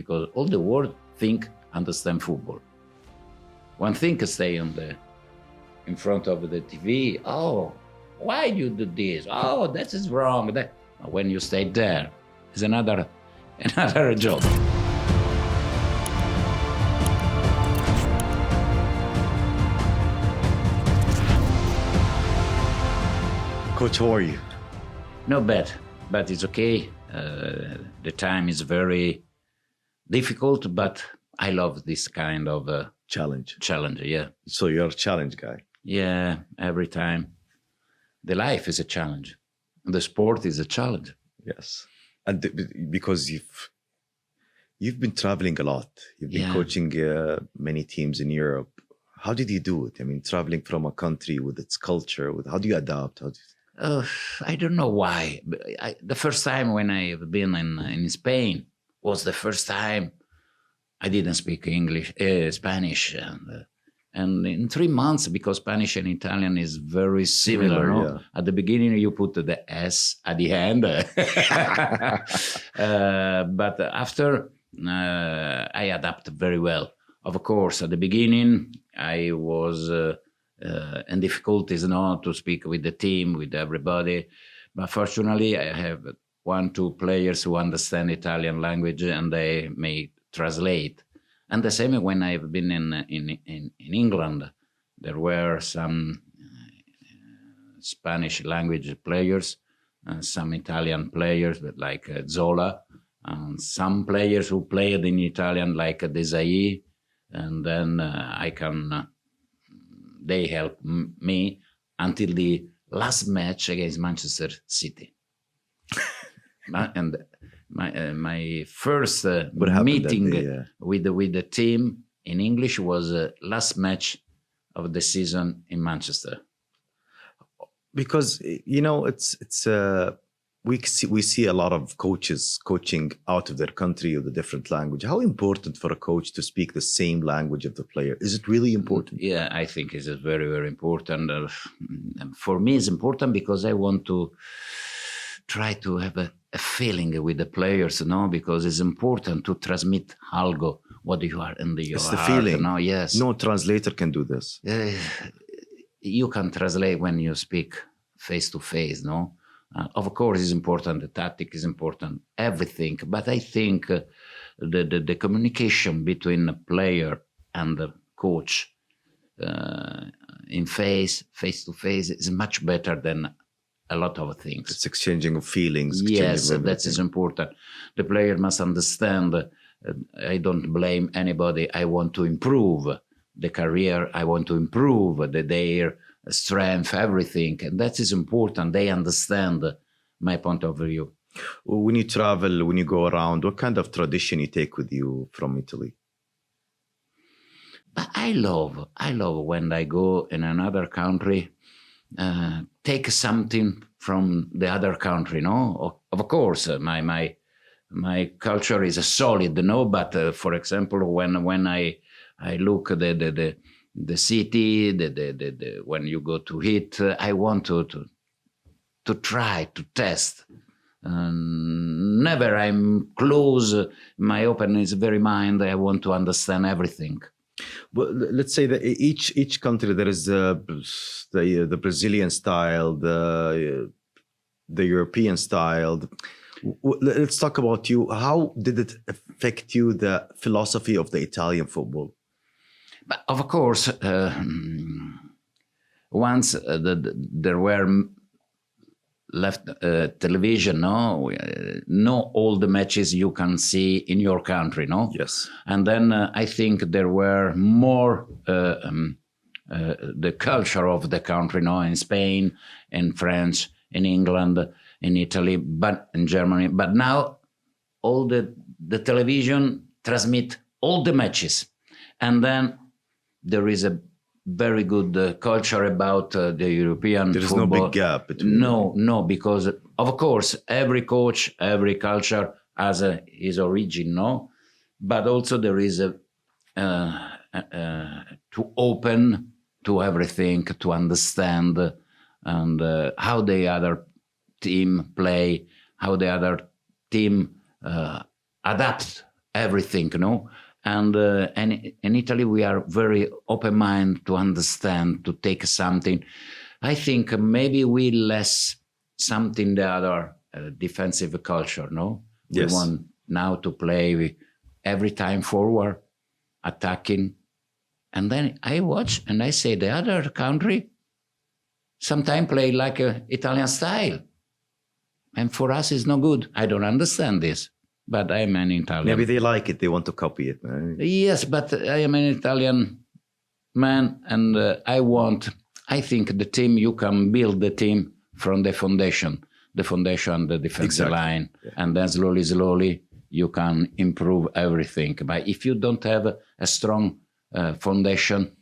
because all the world understand football. One thing stay in front of the TV. Oh, why you do this? Oh, that is wrong. When you stay there, it's another job. Coach, how are you? Not bad, but it's okay. The time is very difficult, but I love this kind of challenge. Yeah. So you're a challenge guy. Yeah, every time. The life is a challenge. The sport is a challenge. Yes, and because you've been traveling a lot. You've been coaching many teams in Europe. How did you do it? I mean, traveling from a country with its culture. How do you adapt? I don't know why. The first time when I've been in Spain was the first time I didn't speak Spanish. And in 3 months, because Spanish and Italian is very similar, no? Yeah. At the beginning, you put the S at the end. But after, I adapted very well. Of course, at the beginning, I was in difficulties to speak with the team, with everybody. But fortunately, I have 1-2 players who understand Italian language and they may translate. And the same when I've been in England, there were some Spanish language players, some Italian players, but like Zola, and some players who played in Italian like Desai, and then they helped me until the last match against Manchester City. And my first meeting with the team in English was last match of the season in Manchester. Because it's we see a lot of coaches coaching out of their country with a different language. How important for a coach to speak the same language of the player? Is it really important? Yeah, I think it's very, very important. For me, it's important because I want to try to have a feeling with the players, because it's important to transmit algo, what you are in your It's the heart, feeling. Yes. No translator can do this. You can translate when you speak face to face, no? Of course, it's important. The tactic is important, everything. But I think the communication between the player and the coach in face to face is much better than a lot of things. It's exchanging of feelings. Yes, that is important. The player must understand, I don't blame anybody. I want to improve the career. I want to improve their strength, everything. And that is important. They understand my point of view. When you travel, when you go around, what kind of tradition you take with you from Italy? But I love when I go in another country, take something from the other country, no? Of course, my culture is solid, no? But for example, when I look at the city, when you go to eat, I want to try to test. Never I'm close. My openness is very mind. I want to understand everything. Well, let's say that each country there is the Brazilian style, the European style. Let's talk about you. How did it affect you, the philosophy of the Italian football? But of course, once there were left television, no, all the matches you can see in your country, no? Yes. And then I think there were more the culture of the country, in Spain, in France, in England, in Italy, but in Germany. But now all the television transmit all the matches, and then there is a very good culture about the European There is football. no big gap between No, because of course every coach, every culture has his origin, no? But also there is to open to everything, to understand and how the other team play, how the other team adapt everything, And in Italy, we are very open-minded to understand, to take something. I think maybe we less something the other defensive culture, no? Yes. We want now to play every time forward, attacking. And then I watch and I say the other country sometimes play like Italian style. And for us, it's no good. I don't understand this, but I'm an Italian. Maybe they like it. They want to copy it. Right? Yes, but I am an Italian man, and I think the team, you can build the team from the foundation, the defensive line, and then slowly, you can improve everything. But if you don't have a strong foundation,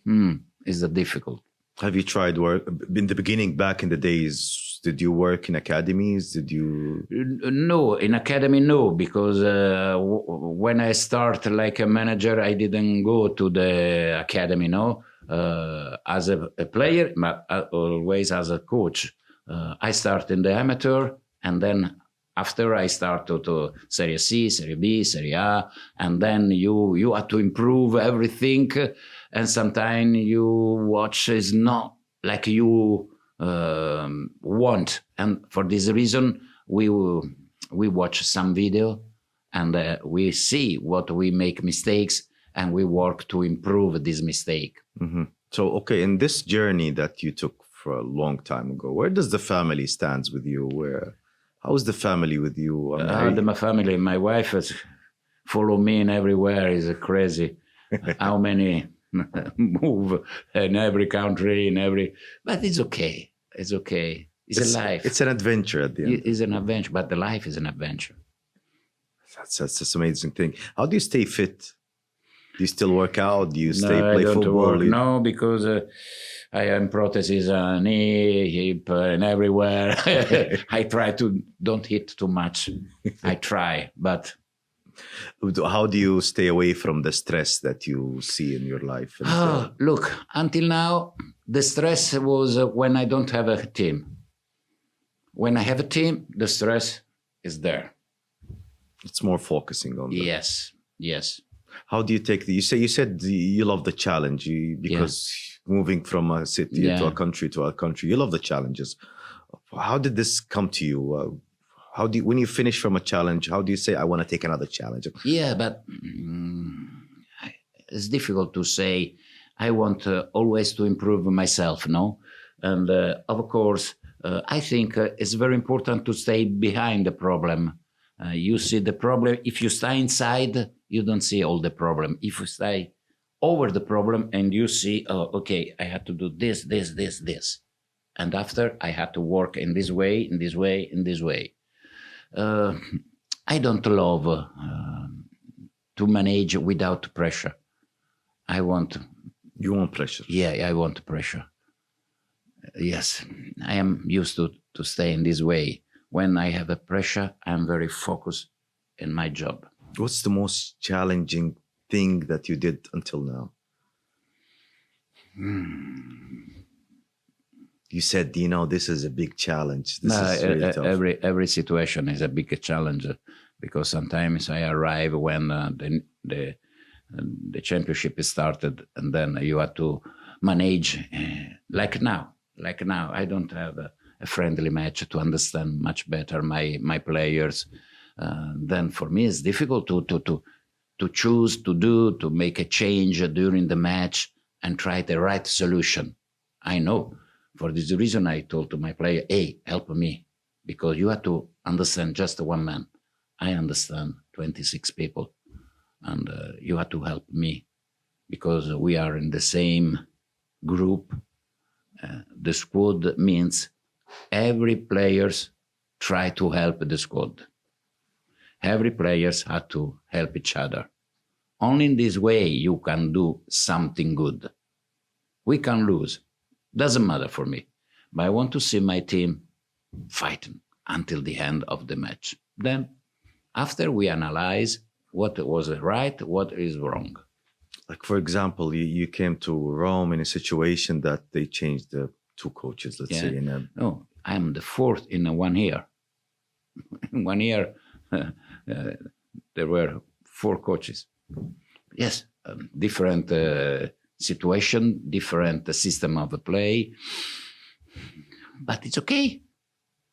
it's difficult. Have you tried work in the beginning, back in the days? Did you work in academies? Did you? No, in academy, no, because when I start like a manager, I didn't go to the academy, no, as a player, but always as a coach. I start in the amateur, and then after I start to Serie C, Serie B, Serie A, and then you have to improve everything, and sometimes you watch is not like you want, and for this reason we watch some video, and we see what we make mistakes, and we work to improve this mistake. Mm-hmm. So, okay, in this journey that you took for a long time ago, where does the family stands with you? How is the family with you? My family, my wife has follow me in everywhere. Is crazy. How many move in every country, but it's okay. It's okay. It's a life. It's an adventure at the end. It's an adventure, but the life is an adventure. That's an amazing thing. How do you stay fit? Do you still work out? Do you I play don't football? Work. No, because I am prosthesis, knee, hip, and everywhere. I try to don't hit too much. I try, but. How do you stay away from the stress that you see in your life? Look, until now, the stress was when I don't have a team. When I have a team, the stress is there. It's more focusing on that. Yes. How do you take you said you love the challenge because moving from a city to a country, you love the challenges. How did this come to you? When you finish from a challenge, how do you say, I want to take another challenge? Yeah, but it's difficult to say. I want always to improve myself, no? And of course, I think it's very important to stay behind the problem. You see the problem. If you stay inside, you don't see all the problem. If you stay over the problem and you see, okay, I had to do this. And after, I had to work in this way. I don't love to manage without pressure. You want pressure? Yeah, I want pressure. Yes, I am used to stay in this way. When I have a pressure, I'm very focused in my job. What's the most challenging thing that you did until now? You said, this is a big challenge. This is really tough. Every situation is a big challenge, because sometimes I arrive when the championship is started, and then you have to manage like now. I don't have a friendly match to understand much better my players. Then for me it's difficult to choose to make a change during the match and try the right solution. I know. For this reason, I told to my player, hey, help me, because you have to understand just one man. I understand 26 people, and you have to help me, because we are in the same group. The squad means every players try to help the squad. Every players have to help each other. Only in this way you can do something good. We can lose. Doesn't matter for me. But I want to see my team fighting until the end of the match. Then, after we analyze what was right, what is wrong. Like, for example, you came to Rome in a situation that they changed the two coaches, let's say. No, I'm the fourth in 1 year. In 1 year, there were 4 coaches. Yes, different situation, different system of play. But it's okay.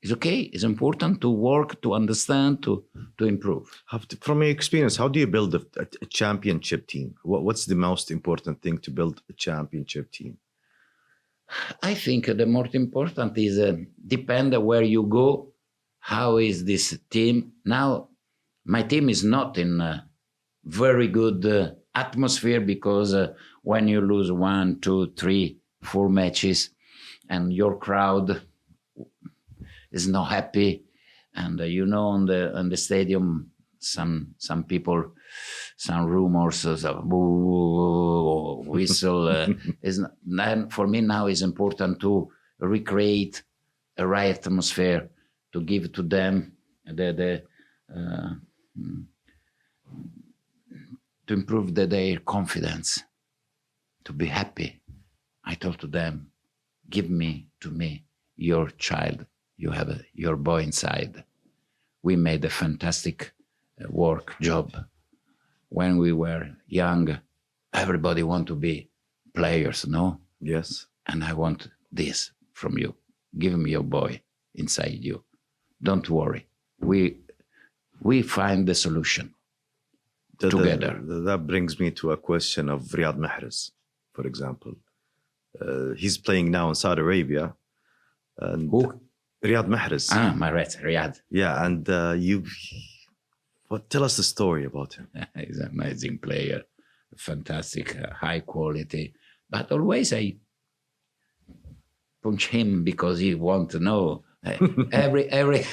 It's okay. It's important to work, to understand, to improve. From your experience, how do you build a championship team? What's the most important thing to build a championship team? I think the most important is depend where you go. How is this team? Now, my team is not in a very good atmosphere because when you lose 1, 2, 3, 4 matches and your crowd is not happy, and on the stadium, some people, some rumors of boo, whistle. For me now is important to recreate a right atmosphere, to give to them to improve their confidence, to be happy. I told to them, give to me your child. You have your boy inside. We made a fantastic job. When we were young, everybody want to be players, no? Yes. And I want this from you. Give me your boy inside you. Don't worry. We find the solution together. That brings me to a question of Mahrez, for example. He's playing now in Saudi Arabia. And Who? Mahrez. Mahrez, Riyadh. Yeah, and tell us the story about him. He's an amazing player, fantastic, high quality. But always I punch him because he want to know. every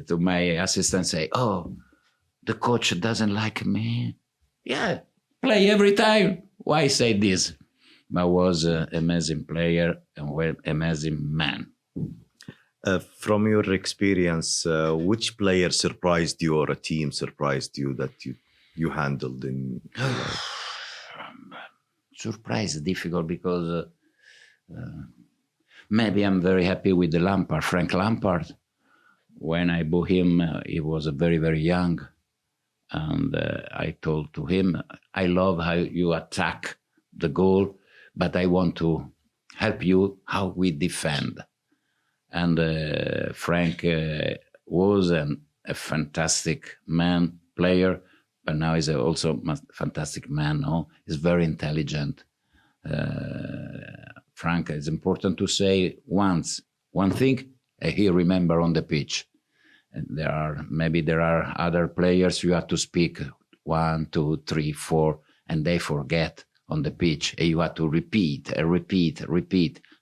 to my assistant say, "Oh, the coach doesn't like me." Yeah, play every time. Why say this? But was an amazing player and amazing man. From your experience, which player surprised you, or a team surprised you that you handled in? Surprise is difficult because maybe I'm very happy with the Lampard, Frank Lampard. When I bought him, he was very, very young. And I told to him, I love how you attack the goal, but I want to help you how we defend. And Frank was a fantastic player, but now he's also a fantastic man. No? He's very intelligent. Frank, it's important to say one thing he remember on the pitch. And there are other players you have to speak 1, 2, 3, 4, and they forget on the pitch. You have to repeat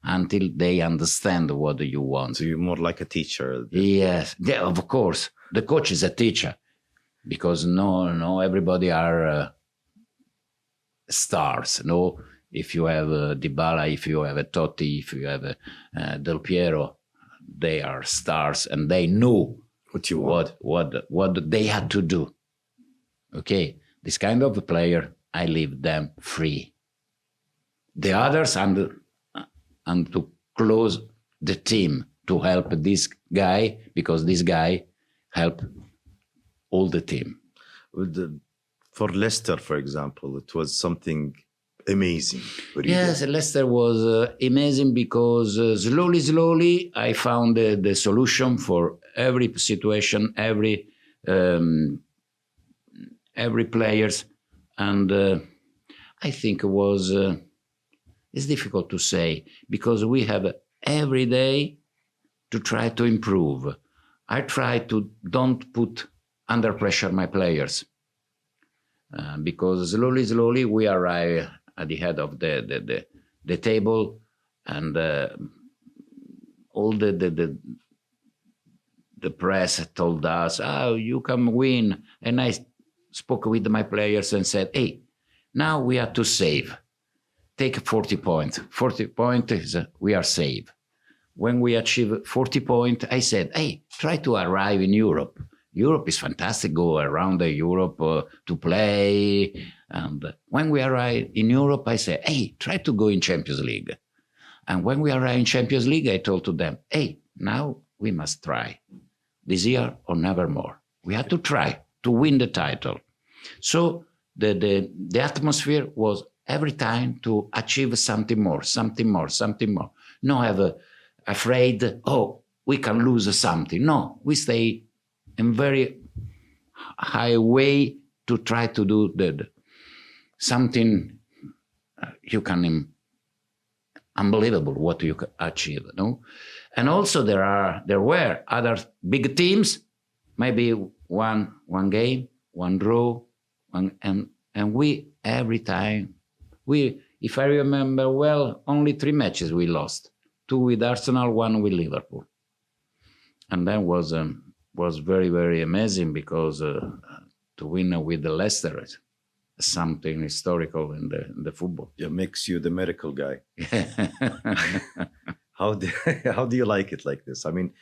until they understand what you want. So you're more like a teacher. Yes, yeah, of course. The coach is a teacher because no, everybody are stars. No, if you have Dybala, if you have a Totti, if you have Del Piero, they are stars and they know what they had to do. Okay, this kind of a player, I leave them free. The others and to close the team to help this guy, because this guy help all the team. For Leicester, for example, it was something amazing. Yes, Leicester was amazing because slowly I found the solution for every situation, every players, and I think it was. It's difficult to say because we have every day to try to improve. I try to don't put under pressure my players because slowly we arrive at the head of the table, and all the press told us, "Oh, you can win," and I spoke with my players and said, "Hey, now we have to save. Take 40 points. 40 points is we are safe." When we achieve 40 points, I said, "Hey, try to arrive in Europe. Europe is fantastic. Go around Europe to play." And when we arrive in Europe, I said, "Hey, try to go in Champions League." And when we arrive in Champions League, I told to them, "Hey, now we must try. This year or never more. We have to try." to win the title. So the atmosphere was every time to achieve something more. No ever afraid, oh, we can lose something. No, we stay in very high way to try to do something you can unbelievable what you can achieve, no? And also there were other big teams, maybe one game, one draw, and we every time if I remember well, only 3 matches we lost, 2 with Arsenal, 1 with Liverpool, and then was very, very amazing because to win with the Leicester is something historical in the football. It makes you the miracle guy. How do you like it like this? I mean,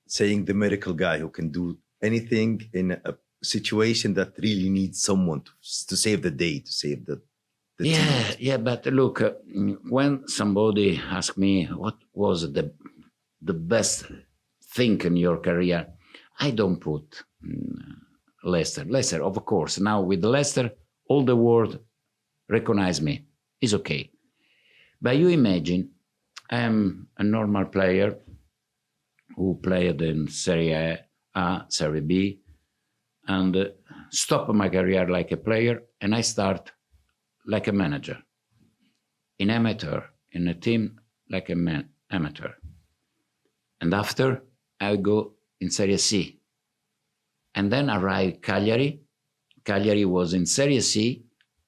saying the miracle guy who can do anything in a situation that really needs someone to save the day, to save the team. Yeah. But look, when somebody asks me what was the best thing in your career, I don't put Leicester. Leicester, of course. Now with Leicester, all the world recognize me. It's okay. But you imagine, I'm a normal player who played in Serie A, Serie B, and stop my career like a player, and I start like a manager. In amateur, in a team like a amateur. And after, I go in Serie C. And then arrive Cagliari. Cagliari was in Serie C.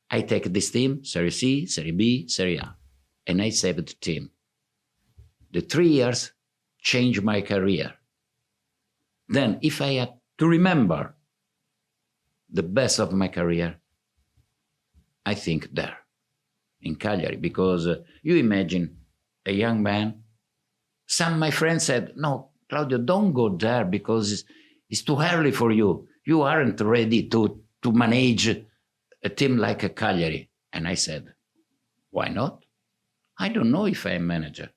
I take this team, Serie C, Serie B, Serie A. And I saved the team. The 3 years changed my career. Then, if I had to remember the best of my career, I think there, in Cagliari, because you imagine a young man. Some of my friends said, no, Claudio, don't go there because it's too early for you. You aren't ready to manage a team like a Cagliari. And I said, why not? I don't know if I'm manager.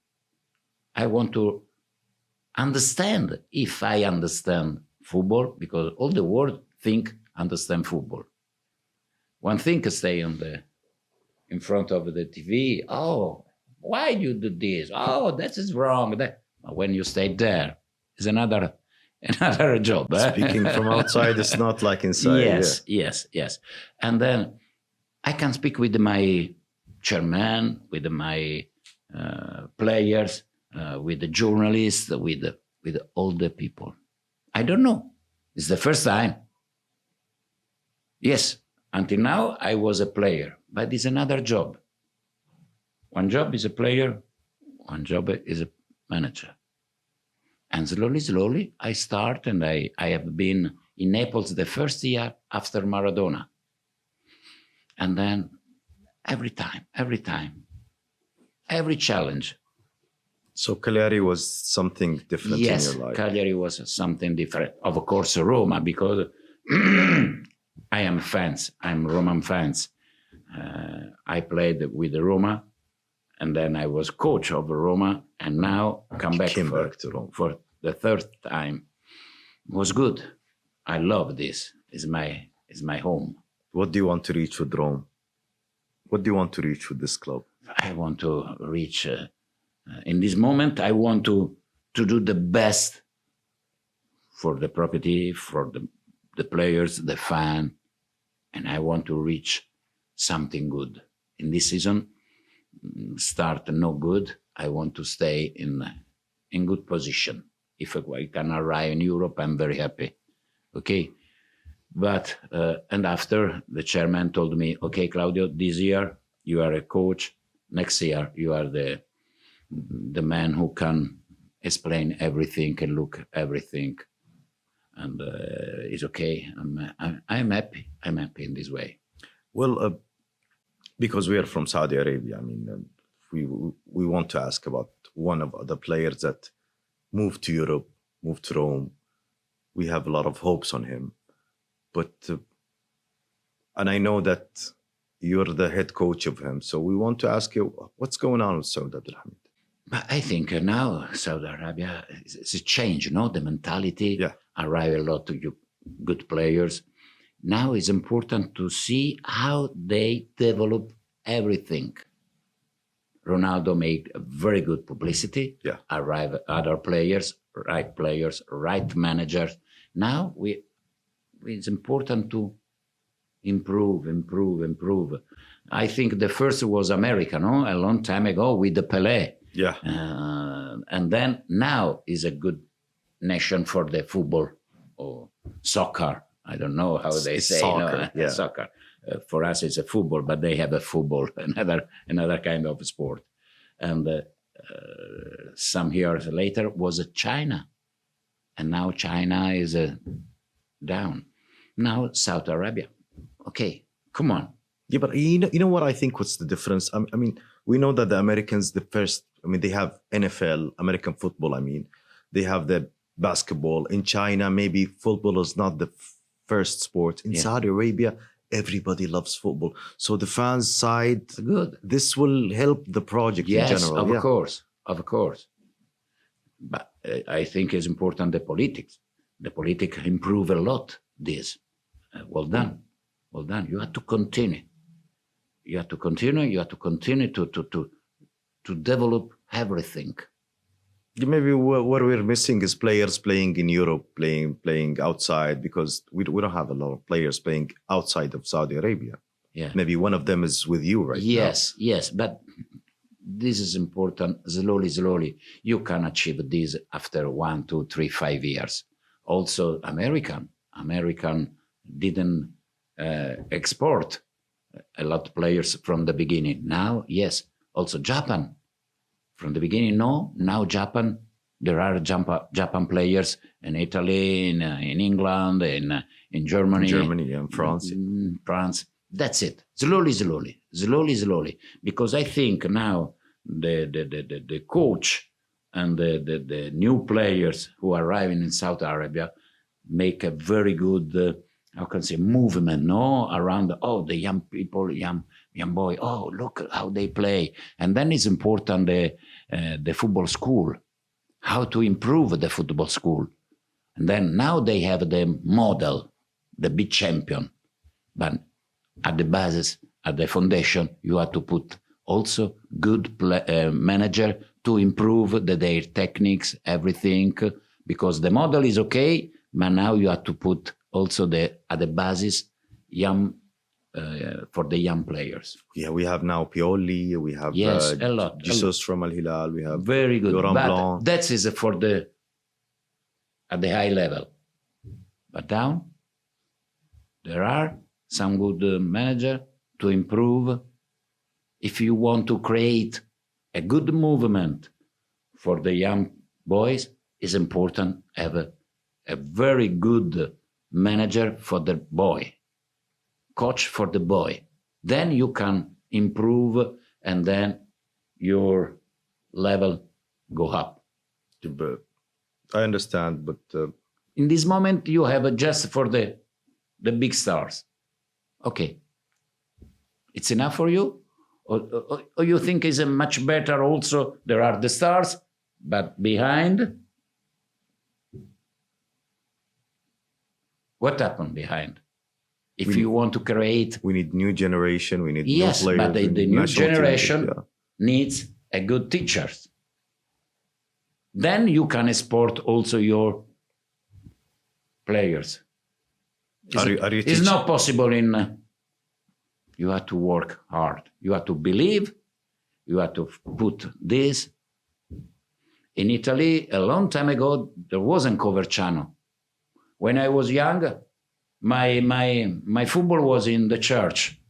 I want to understand if I understand football, because all the world understand football. One thing is stay in front of the TV. Oh, why you do this? Oh, that is wrong. When you stay there, it's another job. Speaking from outside, it's not like inside. Yes. And then I can speak with my chairman, with my players, with the journalists, with all the people. I don't know. It's the first time. Yes, until now I was a player, but it's another job. One job is a player, one job is a manager. And slowly, I start, and I have been in Naples the first year after Maradona. And then every time, every challenge. So Cagliari was something different in your life? Yes, Cagliari was something different. Of course, Roma, because I am fans. I'm Roman fans. I played with the Roma, and then I was coach of Roma, and now come back to Rome for the third time. It was good. I love this. It's my home. What do you want to reach with Rome? What do you want to reach with this club? I want to reach. In this moment, I want to do the best for the property, for the players, the fan, and I want to reach something good. In this season, start no good. I want to stay in good position. If I can arrive in Europe, I'm very happy. Okay, but and after the chairman told me, okay, Claudio, this year you are a coach. Next year you are the man who can explain everything and look everything, and it's okay. I'm happy. I'm happy in this way. Well, because we are from Saudi Arabia, I mean, we want to ask about one of the players that moved to Europe, moved to Rome. We have a lot of hopes on him, but and I know that you're the head coach of him, so we want to ask you what's going on with Saud Abdelhamid. But I think now Saudi Arabia is a change, the mentality. Yeah. Arrive a lot of good players. Now it's important to see how they develop everything. Ronaldo made a very good publicity. Yeah. Arrive other players, right managers. Now it's important to improve. I think the first was America, no? A long time ago with the Pelé. Yeah. And then now is a good nation for the football or soccer. I don't know how they say soccer. No? Yeah. Soccer. For us, it's a football, but they have a football, another kind of sport. And some years later was China, and now China is down. Now Saudi Arabia. Okay, come on. Yeah, but you know what I think? What's the difference? I mean, we know that the Americans, they have NFL, American football. I mean, they have the basketball. In China, maybe football is not the first sport. In Saudi Arabia, everybody loves football. So the fans side, good. This will help the project in general. Of course. But I think it's important the politics. The politics improve a lot this. Well done. You have to continue. You have to continue to develop everything. Maybe what we're missing is players playing in Europe, playing outside, because we don't have a lot of players playing outside of Saudi Arabia. Yeah. Maybe one of them is with you right now. Yes, but this is important. Slowly, you can achieve this after 1, 2, 3, 5 years. Also, American didn't export a lot of players from the beginning. Now, yes. Also, Japan. From the beginning, no. Now Japan, there are Japan players in Italy, in England, in Germany. And France. France. That's it. Slowly. Because I think now the coach and the new players who are arriving in Saudi Arabia make a very good, movement, no? Around, the young people, young boy, look how they play. And then it's important the football school, how to improve the football school. And then now they have the model, the big champion. But at the basis, at the foundation, you have to put also good manager to improve their techniques, everything, because the model is okay, but now you have to put also at the basis young for the young players. Yeah, we have now Pioli, we have a lot. Jesus from Al Hilal, we have very good. Laurent But Blanc. that is at the high level. But down, there are some good manager to improve. If you want to create a good movement for the young boys, it's important to have a very good manager for the boy, coach for the boy. Then you can improve, and then your level go up. But I understand, but in this moment you have just for the big stars. Okay, it's enough for you, or you think it's a much better? Also, there are the stars, but behind, what happened behind? If you want to create, we need new generation. We need yes, new players. But the new generation needs a good teachers. Then you can export also your players. It's not possible you have to work hard. You have to believe. You have to put this. In Italy, a long time ago, there wasn't cover channel. When I was young, my football was in the church.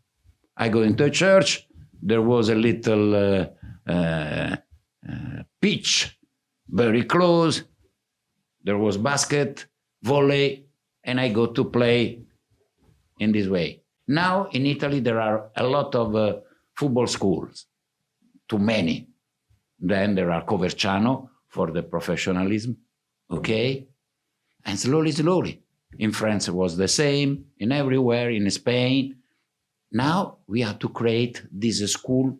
I go into the church. There was a little pitch, very close. There was basket, volley, and I go to play in this way. Now in Italy there are a lot of football schools, too many. Then there are Coverciano for the professionalism, okay? And slowly. In France it was the same, in everywhere, in Spain. Now we have to create this school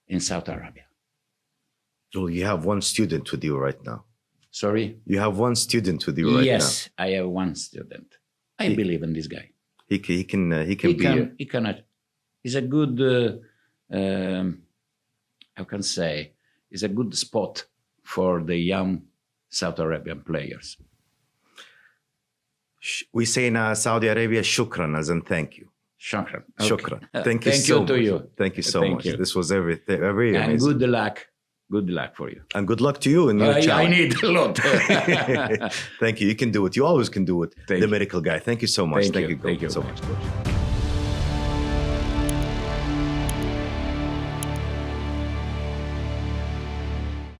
in Saudi Arabia. So you have one student with you right now. Sorry? You have one student with you right now. Yes, I have one student. I believe in this guy. he can He's a good how can say, is a good spot for the young Saudi Arabian players. We say in Saudi Arabia, shukran, as in thank you. Shukran. Okay. Shukran. Thank you so much. To you. Thank you so much. This was very amazing. And good luck. Good luck for you. And good luck to you in your challenge. I need a lot. Thank you. You can do it. You always can do it. Thank the you. Miracle Guy. Thank you so much. Thank you so much, Coach.